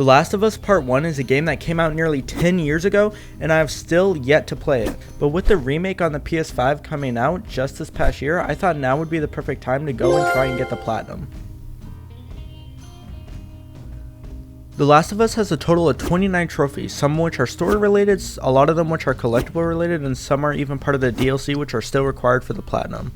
The Last of Us Part 1 is a game that came out nearly 10 years ago, and I have still yet to play it. But with the remake on the PS5 coming out just this past year, I thought now would be the perfect time to go and try and get the platinum. The Last of Us has a total of 29 trophies, some of which are story related, a lot of them which are collectible related, and some are even part of the DLC which are still required for the platinum.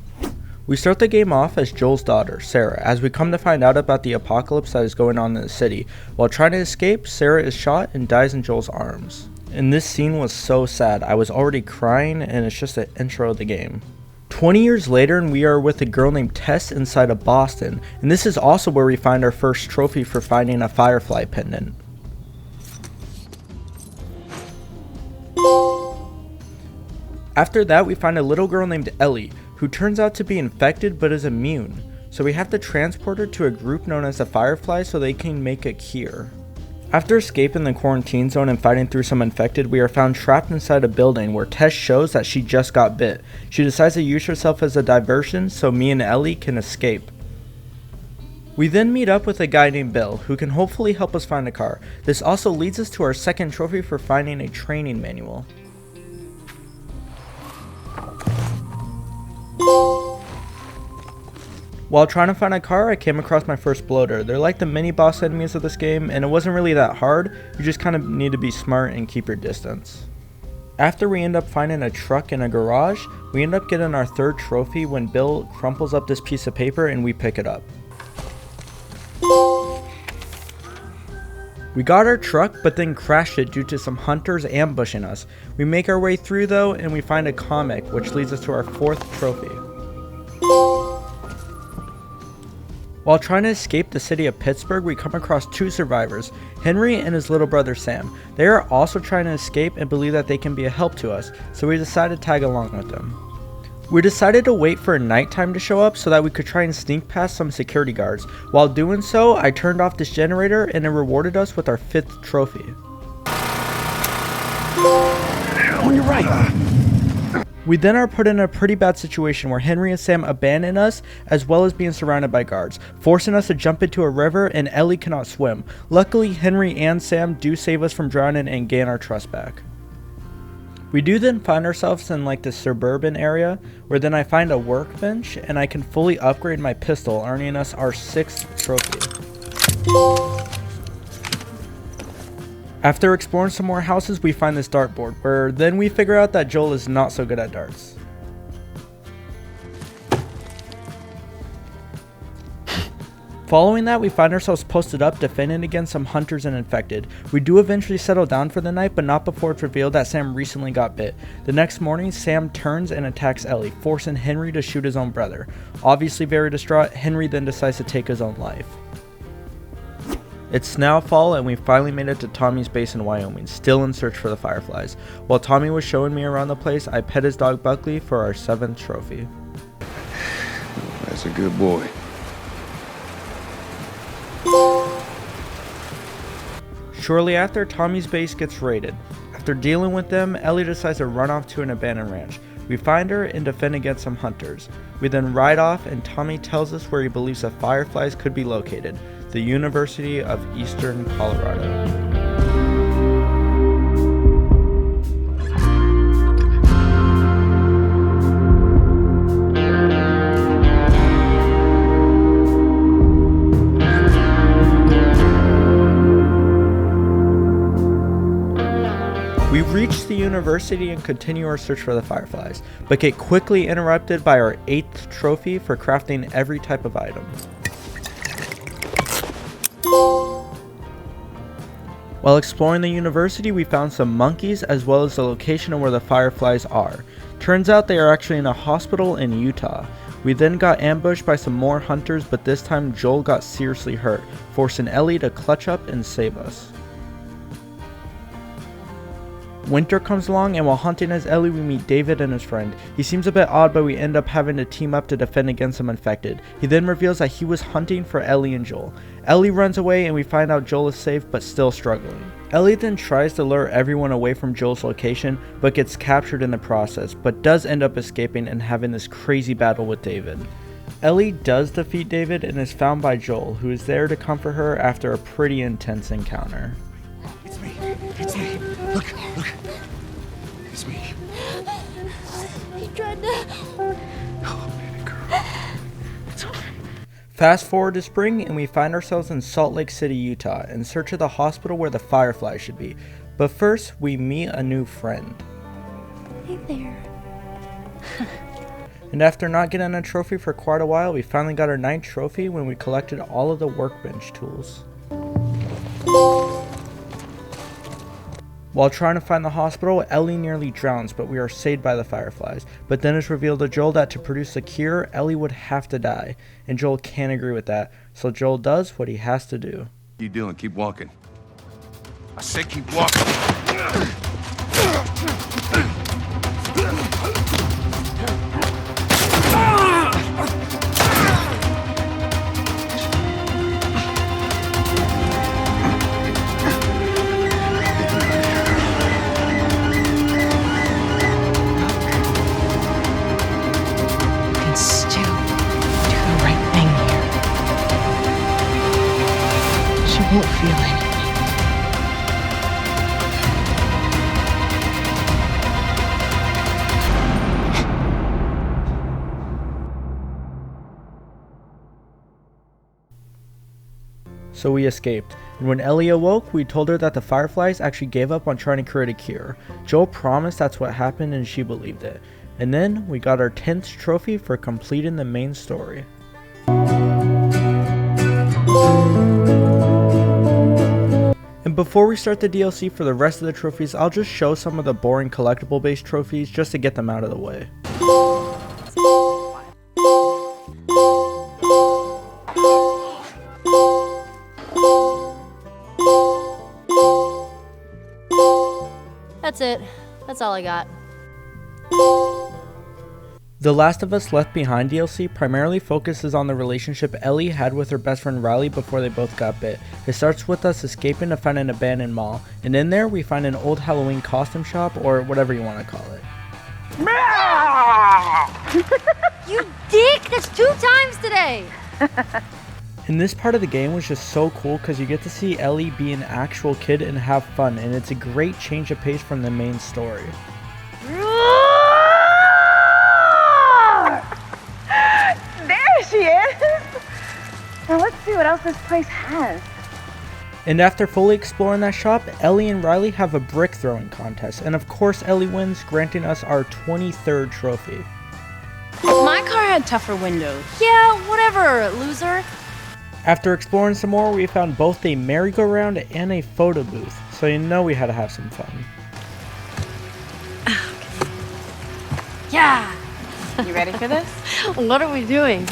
We start the game off as Joel's daughter, Sarah, as we come to find out about the apocalypse that is going on in the city. While trying to escape, Sarah is shot and dies in Joel's arms. And this scene was so sad, I was already crying, and it's just the intro of the game. 20 years later, and we are with a girl named Tess inside of Boston, and this is also where we find our first trophy for finding a Firefly pendant. After that, we find a little girl named Ellie, who turns out to be infected but is immune, so we have to transport her to a group known as the Fireflies so they can make a cure. After escaping the quarantine zone and fighting through some infected, we are found trapped inside a building where Tess shows that she just got bit. She decides to use herself as a diversion so me and Ellie can escape. We then meet up with a guy named Bill, who can hopefully help us find a car. This also leads us to our second trophy for finding a training manual. While trying to find a car, I came across my first bloater. They're like the mini boss enemies of this game, and it wasn't really that hard. You just kind of need to be smart and keep your distance. After we end up finding a truck in a garage, we end up getting our third trophy when Bill crumples up this piece of paper and we pick it up. We got our truck, but then crashed it due to some hunters ambushing us. We make our way through though, and we find a comic, which leads us to our fourth trophy. While trying to escape the city of Pittsburgh, we come across two survivors, Henry and his little brother Sam. They are also trying to escape and believe that they can be a help to us, so we decided to tag along with them. We decided to wait for nighttime to show up so that we could try and sneak past some security guards. While doing so, I turned off this generator and it rewarded us with our fifth trophy. On your right. We then are put in a pretty bad situation where Henry and Sam abandon us as well as being surrounded by guards, forcing us to jump into a river, and Ellie cannot swim. Luckily, Henry and Sam do save us from drowning and gain our trust back. We do then find ourselves in like this suburban area where then I find a workbench and I can fully upgrade my pistol, earning us our sixth trophy. After exploring some more houses, we find this dartboard, where then we figure out that Joel is not so good at darts. Following that, we find ourselves posted up defending against some hunters and infected. We do eventually settle down for the night, but not before it's revealed that Sam recently got bit. The next morning, Sam turns and attacks Ellie, forcing Henry to shoot his own brother. Obviously very distraught, Henry then decides to take his own life. It's now fall and we finally made it to Tommy's base in Wyoming, still in search for the Fireflies. While Tommy was showing me around the place, I pet his dog Buckley for our seventh trophy. That's a good boy. Shortly after, Tommy's base gets raided. After dealing with them, Ellie decides to run off to an abandoned ranch. We find her and defend against some hunters. We then ride off and Tommy tells us where he believes the Fireflies could be located, the University of Eastern Colorado. We reach the university and continue our search for the Fireflies, but get quickly interrupted by our 8th trophy for crafting every type of item. While exploring the university, we found some monkeys as well as the location of where the Fireflies are. Turns out they are actually in a hospital in Utah. We then got ambushed by some more hunters, but this time Joel got seriously hurt, forcing Ellie to clutch up and save us. Winter comes along, and while hunting as Ellie, we meet David and his friend. He seems a bit odd, but we end up having to team up to defend against some infected. He then reveals that he was hunting for Ellie and Joel. Ellie runs away, and we find out Joel is safe, but still struggling. Ellie then tries to lure everyone away from Joel's location, but gets captured in the process, but does end up escaping and having this crazy battle with David. Ellie does defeat David and is found by Joel, who is there to comfort her after a pretty intense encounter. It's me. It's me. Look. It's me. He tried to... Oh, baby girl. It's okay. Fast forward to spring and we find ourselves in Salt Lake City, Utah, in search of the hospital where the Fireflies should be. But first, we meet a new friend. Hey there. And after not getting a trophy for quite a while, we finally got our 9th trophy when we collected all of the workbench tools. While trying to find the hospital, Ellie nearly drowns, but we are saved by the Fireflies. But then it's revealed to Joel that to produce the cure, Ellie would have to die. And Joel can't agree with that, so Joel does what he has to do. What you doing? Keep walking. I said keep walking. Won't feel it. So we escaped, and when Ellie awoke, we told her that the Fireflies actually gave up on trying to create a cure. Joel promised that's what happened and she believed it. And then we got our 10th trophy for completing the main story. And before we start the DLC for the rest of the trophies, I'll just show some of the boring collectible based trophies just to get them out of the way. That's it. That's all I got. The Last of Us Left Behind DLC primarily focuses on the relationship Ellie had with her best friend Riley before they both got bit. It starts with us escaping to find an abandoned mall, and in there we find an old Halloween costume shop, or whatever you want to call it. You dick! That's 2 times today! And this part of the game was just so cool because you get to see Ellie be an actual kid and have fun, and it's a great change of pace from the main story. There she is! Now let's see what else this place has. And after fully exploring that shop, Ellie and Riley have a brick throwing contest, and of course Ellie wins, granting us our 23rd trophy. My car had tougher windows. Yeah, whatever, loser. After exploring some more, we found both a merry-go-round and a photo booth, so you know we had to have some fun. Yeah! You ready for this? What are we doing?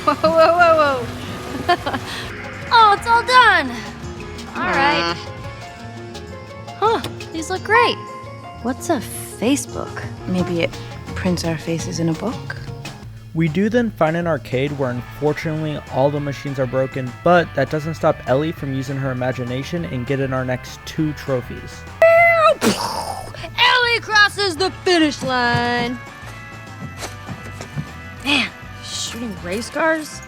Whoa, whoa. Oh, it's all done! Alright. Huh, these look great. What's a Facebook? Maybe it prints our faces in a book. We do then find an arcade where unfortunately all the machines are broken, but that doesn't stop Ellie from using her imagination and getting our next 2 trophies. Ellie crosses the finish line! Man, shooting race cars?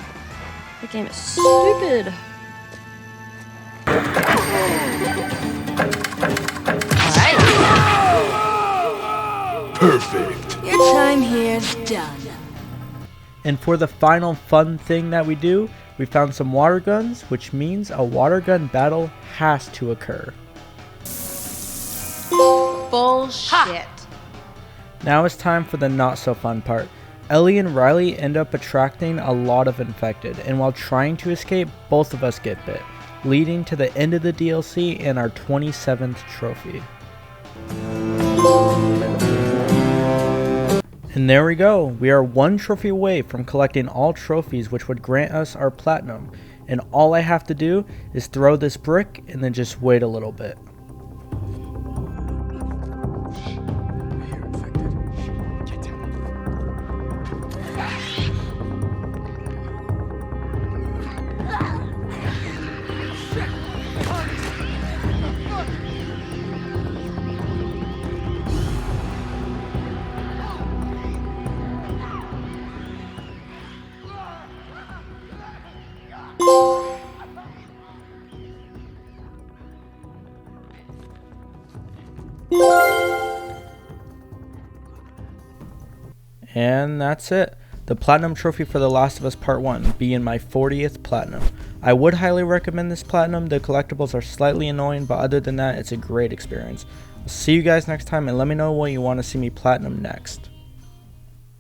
The game is stupid. Alright. Perfect. Your time here's done. And for the final fun thing that we do, we found some water guns, which means a water gun battle has to occur. Bullshit. Now it's time for the not so fun part. Ellie and Riley end up attracting a lot of infected, and while trying to escape, both of us get bit, leading to the end of the DLC and our 27th trophy. And there we go, we are 1 trophy away from collecting all trophies which would grant us our platinum, and all I have to do is throw this brick and then just wait a little bit. And that's it. The Platinum Trophy for The Last of Us Part 1, being my 40th Platinum. I would highly recommend this Platinum. The collectibles are slightly annoying, but other than that, it's a great experience. I'll see you guys next time, and let me know what you want to see me Platinum next.